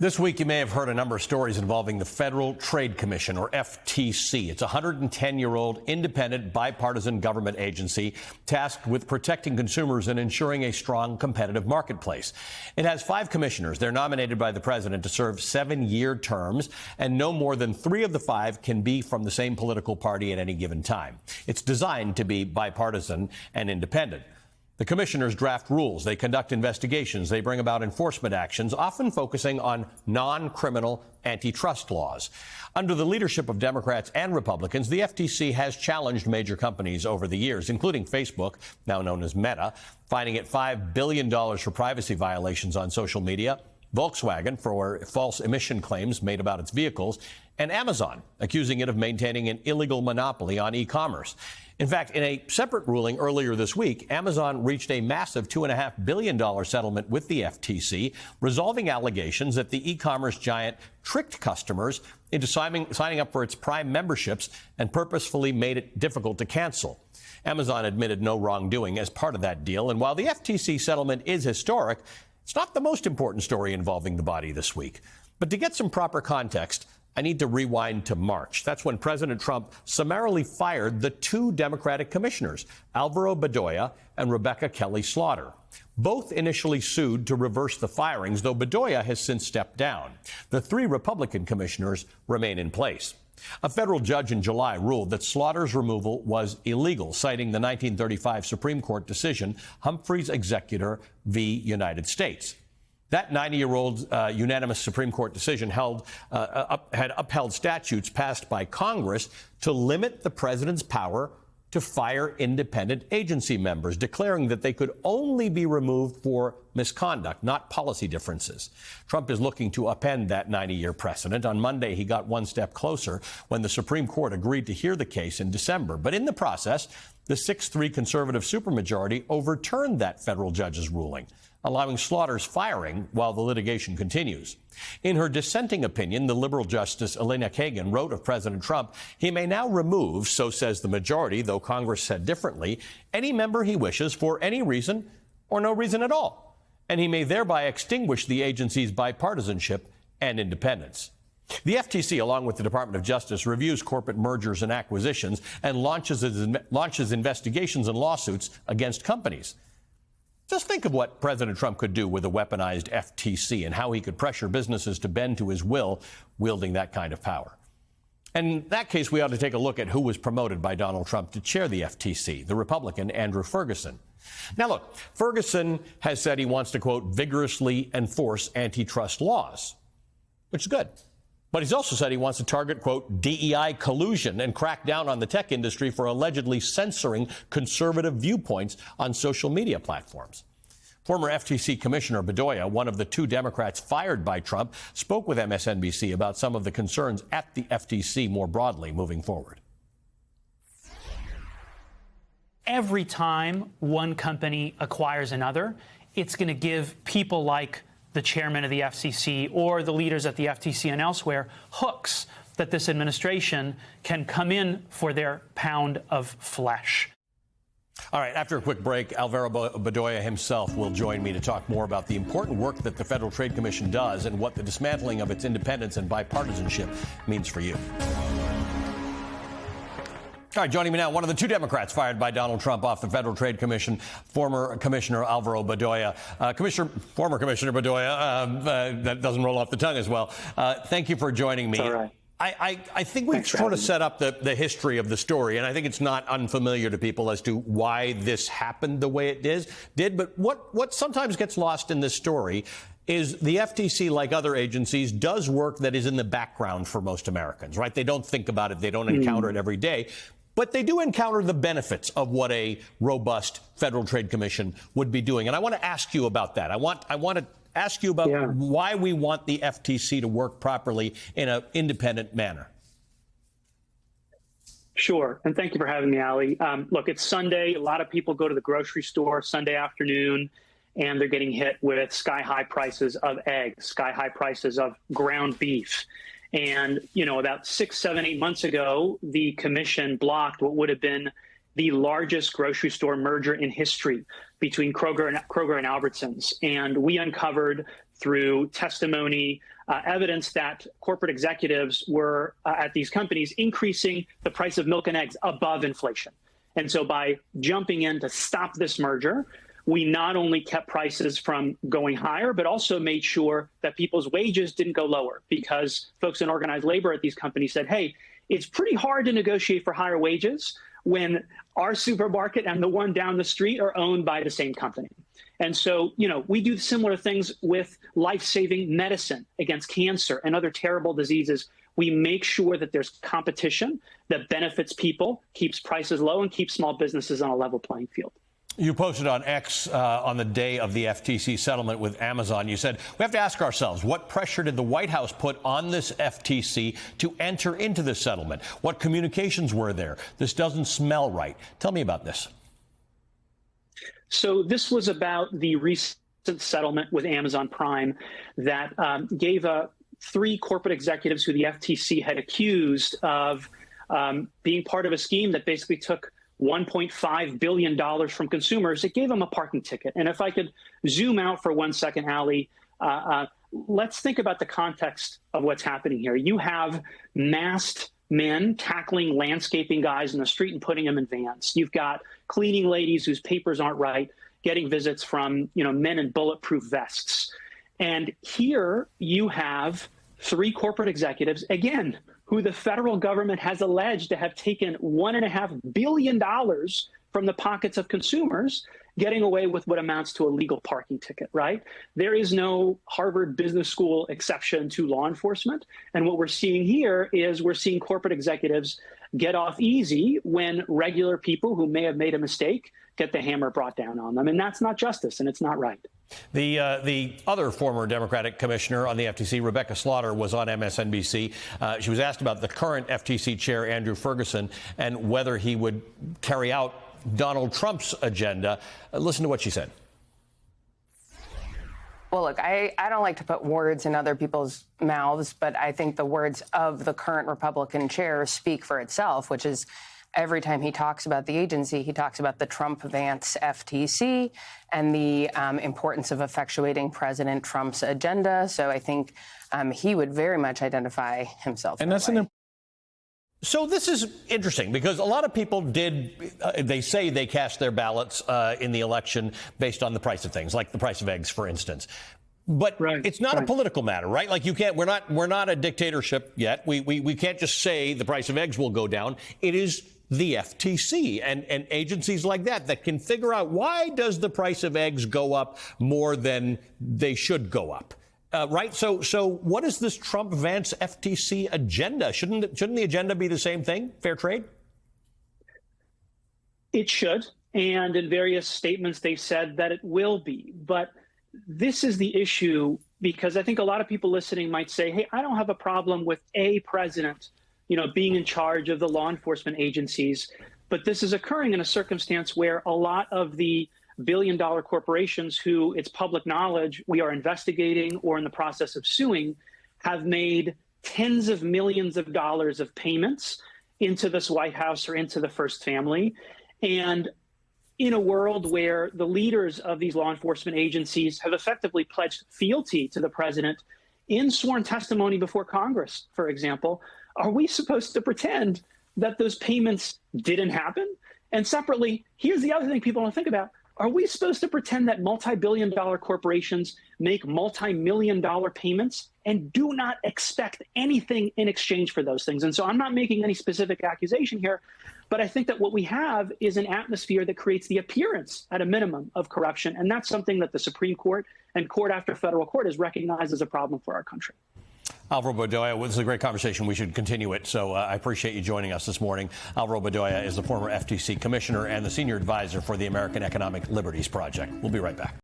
This week, you may have heard a number of stories involving the Federal Trade Commission, or FTC. It's a 110-year-old independent bipartisan government agency tasked with protecting consumers and ensuring a strong competitive marketplace. It has 5 commissioners. They're nominated by the president to serve 7-year terms, and no more than 3 of the 5 can be from the same political party at any given time. It's designed to be bipartisan and independent. The commissioners draft rules, they conduct investigations, they bring about enforcement actions, often focusing on non-criminal antitrust laws. Under the leadership of Democrats and Republicans, the FTC has challenged major companies over the years, including Facebook, now known as Meta, fining it $5 billion for privacy violations on social media, Volkswagen for false emission claims made about its vehicles, and Amazon, accusing it of maintaining an illegal monopoly on e-commerce. In fact, in a separate ruling earlier this week, Amazon reached a massive $2.5 billion settlement with the FTC, resolving allegations that the e-commerce giant tricked customers into signing up for its Prime memberships and purposefully made it difficult to cancel. Amazon admitted no wrongdoing as part of that deal, and while the FTC settlement is historic, it's not the most important story involving the body this week. But to get some proper context, I need to rewind to March. That's when President Trump summarily fired the 2 Democratic commissioners, Alvaro Bedoya and Rebecca Kelly Slaughter. Both initially sued to reverse the firings, though Bedoya has since stepped down. The 3 Republican commissioners remain in place. A federal judge in July ruled that Slaughter's removal was illegal, citing the 1935 Supreme Court decision, Humphreys Executor v. United States. That 90-year-old unanimous Supreme Court decision had upheld statutes passed by Congress to limit the president's power to fire independent agency members, declaring that they could only be removed for misconduct, not policy differences. Trump is looking to upend that 90-year precedent. On Monday, he got one step closer when the Supreme Court agreed to hear the case in December. But in the process, the 6-3 conservative supermajority overturned that federal judge's ruling, allowing Slaughter's firing while the litigation continues. In her dissenting opinion, the liberal Justice Elena Kagan wrote of President Trump, he may now remove, so says the majority, though Congress said differently, any member he wishes for any reason or no reason at all. And he may thereby extinguish the agency's bipartisanship and independence. The FTC, along with the Department of Justice, reviews corporate mergers and acquisitions and launches investigations and lawsuits against companies. Just think of what President Trump could do with a weaponized FTC and how he could pressure businesses to bend to his will, wielding that kind of power. And in that case, we ought to take a look at who was promoted by Donald Trump to chair the FTC, the Republican Andrew Ferguson. Now, look, Ferguson has said he wants to, quote, vigorously enforce antitrust laws, which is good. But he's also said he wants to target, quote, DEI collusion and crack down on the tech industry for allegedly censoring conservative viewpoints on social media platforms. Former FTC Commissioner Bedoya, one of the 2 Democrats fired by Trump, spoke with MSNBC about some of the concerns at the FTC more broadly moving forward. Every time one company acquires another, it's going to give people like the chairman of the FCC or the leaders at the FTC and elsewhere hooks that this administration can come in for their pound of flesh. All right, after a quick break, Alvaro Bedoya himself will join me to talk more about the important work that the Federal Trade Commission does and what the dismantling of its independence and bipartisanship means for you. All right, joining me now, one of the 2 Democrats fired by Donald Trump off the Federal Trade Commission, former Commissioner Alvaro Bedoya. Former Commissioner Bedoya, that doesn't roll off the tongue as well. Thank you for joining me. It's all right. I think we've sort of set up the history of the story, and I think it's not unfamiliar to people as to why this happened the way it did. But what sometimes gets lost in this story is the FTC, like other agencies, does work that is in the background for most Americans, right? They don't think about it. They don't encounter it every day. But they do encounter the benefits of what a robust Federal Trade Commission would be doing. And I want to ask you about that. I want to ask you about why we want the FTC to work properly in an independent manner. Sure. And thank you for having me, Ali. Look, it's Sunday. A lot of people go to the grocery store Sunday afternoon, and they're getting hit with sky-high prices of eggs, sky-high prices of ground beef. And, about 6, 7, 8 months ago, the commission blocked what would have been the largest grocery store merger in history between Kroger and Albertsons. And we uncovered through testimony, evidence that corporate executives were at these companies increasing the price of milk and eggs above inflation. And so by jumping in to stop this merger, we not only kept prices from going higher, but also made sure that people's wages didn't go lower, because folks in organized labor at these companies said, hey, it's pretty hard to negotiate for higher wages when our supermarket and the one down the street are owned by the same company. And so, we do similar things with life-saving medicine against cancer and other terrible diseases. We make sure that there's competition that benefits people, keeps prices low, and keeps small businesses on a level playing field. You posted on X on the day of the FTC settlement with Amazon. You said, we have to ask ourselves, what pressure did the White House put on this FTC to enter into this settlement? What communications were there? This doesn't smell right. Tell me about this. So this was about the recent settlement with Amazon Prime that gave 3 corporate executives who the FTC had accused of being part of a scheme that basically took $1.5 billion from consumers. It gave them a parking ticket. And if I could zoom out for 1 second, Ali, let's think about the context of what's happening here. You have masked men tackling landscaping guys in the street and putting them in vans. You've got cleaning ladies whose papers aren't right, getting visits from men in bulletproof vests. And here you have 3 corporate executives, again, who the federal government has alleged to have taken $1.5 billion from the pockets of consumers, getting away with what amounts to a legal parking ticket, right? There is no Harvard Business School exception to law enforcement. And what we're seeing here is we're seeing corporate executives get off easy when regular people who may have made a mistake get the hammer brought down on them. And that's not justice, and it's not right. The other former Democratic commissioner on the FTC, Rebecca Slaughter, was on MSNBC. She was asked about the current FTC chair, Andrew Ferguson, and whether he would carry out Donald Trump's agenda. Listen to what she said. Well, look, I don't like to put words in other people's mouths, but I think the words of the current Republican chair speak for itself, which is every time he talks about the agency, he talks about the Trump-Vance FTC and the importance of effectuating President Trump's agenda. So I think he would very much identify himself. And that's So this is interesting because a lot of people they say they cast their ballots in the election based on the price of things, like the price of eggs, for instance. But it's not a political matter, right? Like we're not a dictatorship yet. We can't just say the price of eggs will go down. It is the FTC and agencies like that can figure out why does the price of eggs go up more than they should go up. Right. So what is this Trump-Vance FTC agenda? Shouldn't the agenda be the same thing? Fair trade? It should. And in various statements, they've said that it will be. But this is the issue, because I think a lot of people listening might say, hey, I don't have a problem with a president, being in charge of the law enforcement agencies. But this is occurring in a circumstance where a lot of the billion-dollar corporations who, it's public knowledge, we are investigating or in the process of suing, have made tens of millions of dollars of payments into this White House or into the First Family. And in a world where the leaders of these law enforcement agencies have effectively pledged fealty to the president in sworn testimony before Congress, for example, are we supposed to pretend that those payments didn't happen? And separately, here's the other thing people don't think about. Are we supposed to pretend that multi-billion-dollar corporations make multi-million-dollar payments and do not expect anything in exchange for those things? And so I'm not making any specific accusation here, but I think that what we have is an atmosphere that creates the appearance, at a minimum, of corruption. And that's something that the Supreme Court and court after federal court has recognized as a problem for our country. Alvaro Bedoya, this is a great conversation. We should continue it. So I appreciate you joining us this morning. Alvaro Bedoya is the former FTC commissioner and the senior advisor for the American Economic Liberties Project. We'll be right back.